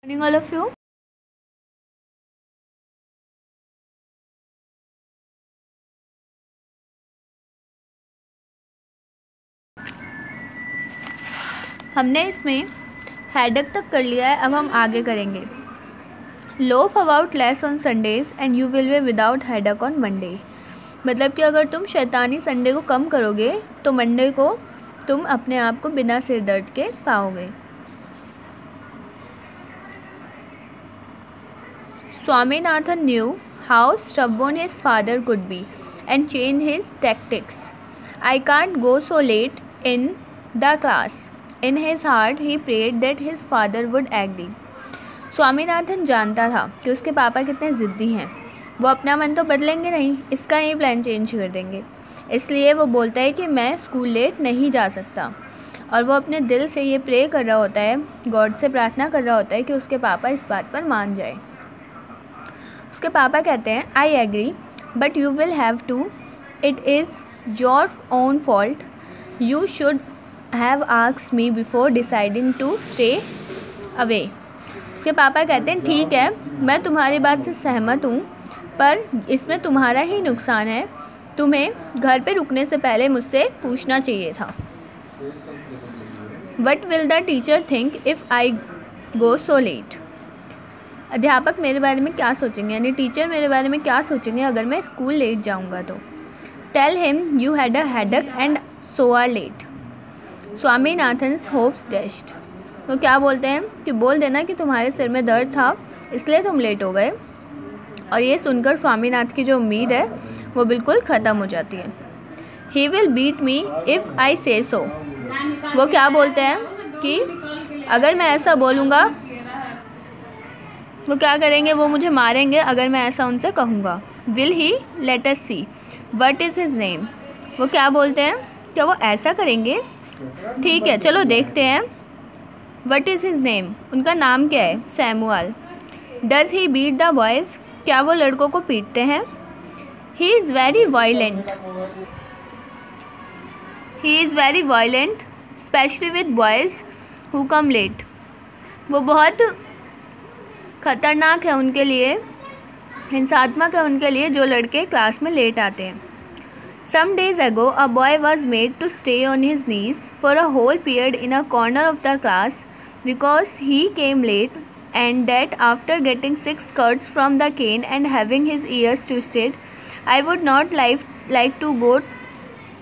Morning, all of you. हमने इसमें headache तक कर लिया है, अब हम आगे करेंगे। Loaf about less on Sundays and you will be without headache on Monday. मतलब कि अगर तुम शैतानी संडे को कम करोगे तो मंडे को तुम अपने आप को बिना सिर दर्द के पाओगे। Swaminathan knew how stubborn his father could be and changed his tactics. I can't go so late in the class. In his heart, he prayed that his father would agree. Swaminathan जानता था कि उसके पापा कितने ज़िद्दी हैं। वो अपना मन तो बदलेंगे नहीं, इसका ही प्लान चेंज कर देंगे। इसलिए वो बोलता है कि मैं स्कूल लेट नहीं जा सकता, और वो अपने दिल से ये प्रे कर रहा होता है, गॉड से प्रार्थना कर रहा होता है कि उसके पापा इस बात पर मान जाए। उसके पापा कहते हैं I agree but you will have to, it is your own fault, you should have asked me before deciding to stay away. उसके पापा कहते हैं ठीक है, मैं तुम्हारी बात से सहमत हूँ, पर इसमें तुम्हारा ही नुकसान है, तुम्हें घर पे रुकने से पहले मुझसे पूछना चाहिए था। What will the teacher think if I go so let. अध्यापक मेरे बारे में क्या सोचेंगे, यानी टीचर मेरे बारे में क्या सोचेंगे अगर मैं स्कूल लेट जाऊंगा तो। Tell him you had a headache and so are late. Swaminathan's hopes dashed. तो क्या बोलते हैं कि बोल देना कि तुम्हारे सिर में दर्द था इसलिए तुम लेट हो गए। और ये सुनकर स्वामीनाथ की जो उम्मीद है वो बिल्कुल ख़त्म हो जाती है। He will beat me if I say so. वो क्या बोलते हैं कि अगर मैं ऐसा बोलूँगा वो क्या करेंगे, वो मुझे मारेंगे अगर मैं ऐसा उनसे कहूँगा। Will he, let us see, what is his name. वो क्या बोलते हैं, क्या वो ऐसा करेंगे? ठीक है, चलो देखते हैं। व्हाट इज़ हिज नेम, उनका नाम क्या है? Samuel. Does he beat the boys, क्या वो लड़कों को पीटते हैं? He is very violent, he is very violent specially with boys who come late. वो बहुत ख़तरनाक है उनके लिए, हिंसात्मक है उनके लिए जो लड़के क्लास में लेट आते हैं। Some days ago, a boy was made to stay on his knees for a whole period in a corner of the class because he came late, and that after getting 6 cuts from the cane and having his ears twisted, I would not like to go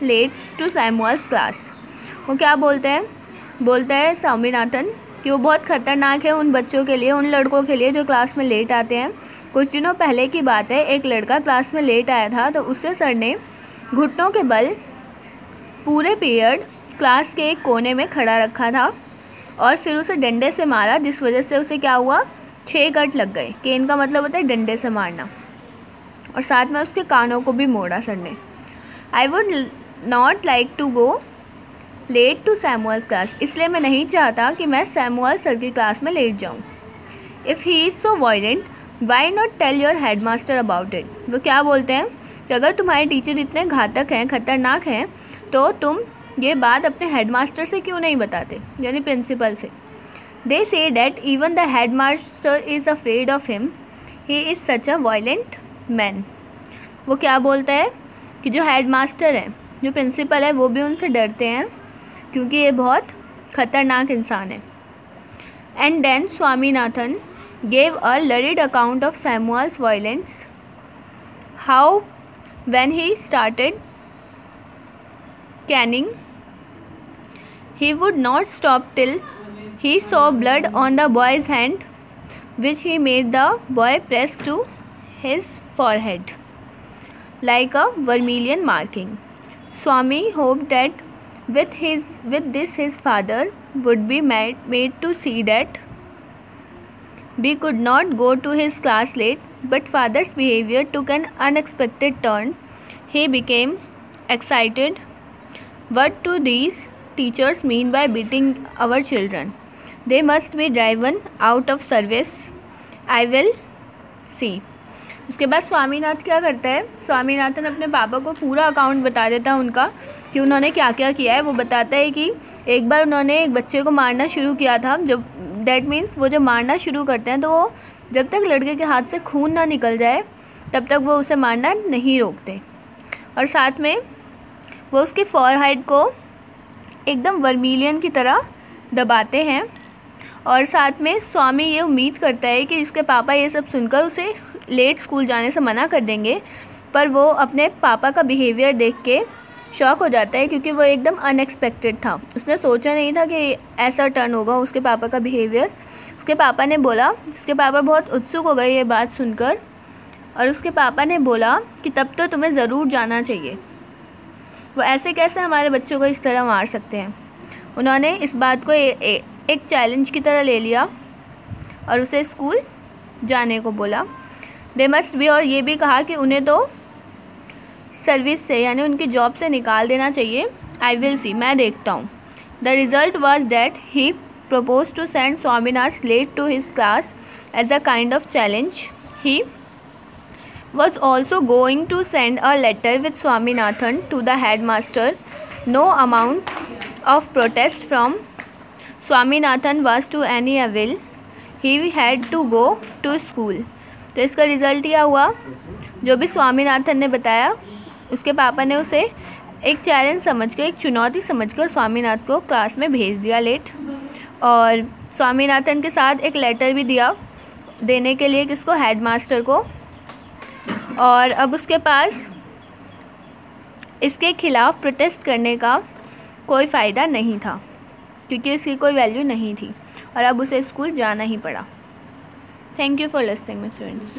late to Samuel's class. वो क्या बोलते हैं? बोलता है स्वामीनाथन कि वो बहुत ख़तरनाक है उन बच्चों के लिए, उन लड़कों के लिए जो क्लास में लेट आते हैं। कुछ दिनों पहले की बात है, एक लड़का क्लास में लेट आया था तो उससे सर ने घुटनों के बल पूरे पीरियड क्लास के एक कोने में खड़ा रखा था और फिर उसे डंडे से मारा, जिस वजह से उसे क्या हुआ, 6 कट लग गए। केन का मतलब होता है डंडे से मारना, और साथ में उसके कानों को भी मोड़ा सर ने। I would not like to go late to Samuel's class, इसलिए मैं नहीं चाहता कि मैं सैमुअल सर की क्लास में लेट जाऊँ। If he is so violent why not tell your headmaster about it. वो क्या बोलते हैं कि अगर तुम्हारे टीचर इतने घातक हैं, ख़तरनाक हैं, तो तुम ये बात अपने हेड मास्टर से क्यों नहीं बताते, यानी प्रिंसिपल से। They say that even the head master is afraid of him, he is such a violent man. वो क्या बोलता है कि जो हेड मास्टर है, जो प्रिंसिपल है, वो भी उनसे डरते हैं क्योंकि ये बहुत ख़तरनाक इंसान है। And then Swaminathan gave a lurid account of Samuel's violence, how when he started caning, he would not stop till he saw blood on the boy's hand, which he made the boy press to his forehead like a vermilion marking. Swami hoped that with this his father would be made to see that we could not go to his class late, but father's behavior took an unexpected turn. He became excited. What do these teachers mean by beating our children? They must be driven out of service. I will see. उसके बाद स्वामीनाथ क्या करता है, स्वामीनाथन अपने पापा को पूरा account बता देता है उनका कि उन्होंने क्या क्या किया है। वो बताता है कि एक बार उन्होंने एक बच्चे को मारना शुरू किया था डैट मीन्स वो जब मारना शुरू करते हैं तो वो जब तक लड़के के हाथ से खून ना निकल जाए तब तक वो उसे मारना नहीं रोकते। और साथ में वो उसकी फॉरहेड को एकदम वर्मिलियन की तरह दबाते हैं। और साथ में स्वामी ये उम्मीद करता है कि इसके पापा ये सब सुनकर उसे लेट स्कूल जाने से मना कर देंगे, पर वो अपने पापा का बिहेवियर देख के शॉक हो जाता है, क्योंकि वो एकदम अनएक्सपेक्टेड था। उसने सोचा नहीं था कि ऐसा टर्न होगा उसके पापा का बिहेवियर। उसके पापा ने बोला, उसके पापा बहुत उत्सुक हो गए ये बात सुनकर, और उसके पापा ने बोला कि तब तो तुम्हें ज़रूर जाना चाहिए। वो ऐसे कैसे हमारे बच्चों को इस तरह मार सकते हैं। उन्होंने इस बात को एक चैलेंज की तरह ले लिया और उसे स्कूल जाने को बोला। दे मस्ट बी, और ये भी कहा कि उन्हें तो सर्विस से यानी उनकी जॉब से निकाल देना चाहिए। आई विल सी, मैं देखता हूँ। The result was that he propose to send Swaminath late to his class as a kind of challenge. He was also going to send a letter with Swaminathan to the headmaster. No amount of protest from Swaminathan was to any avail. He had to go to school. तो इसका result यह हुआ, जो भी स्वामीनाथन ने बताया उसके पापा ने उसे एक चैलेंज समझकर, एक चुनौती समझकर स्वामीनाथन को क्लास में भेज दिया लेट। और स्वामीनाथन के साथ एक लेटर भी दिया देने के लिए किसको, हेडमास्टर को। और अब उसके पास इसके खिलाफ़ प्रोटेस्ट करने का कोई फ़ायदा नहीं था, क्योंकि इसकी कोई वैल्यू नहीं थी, और अब उसे स्कूल जाना ही पड़ा। Thank you for listening my students.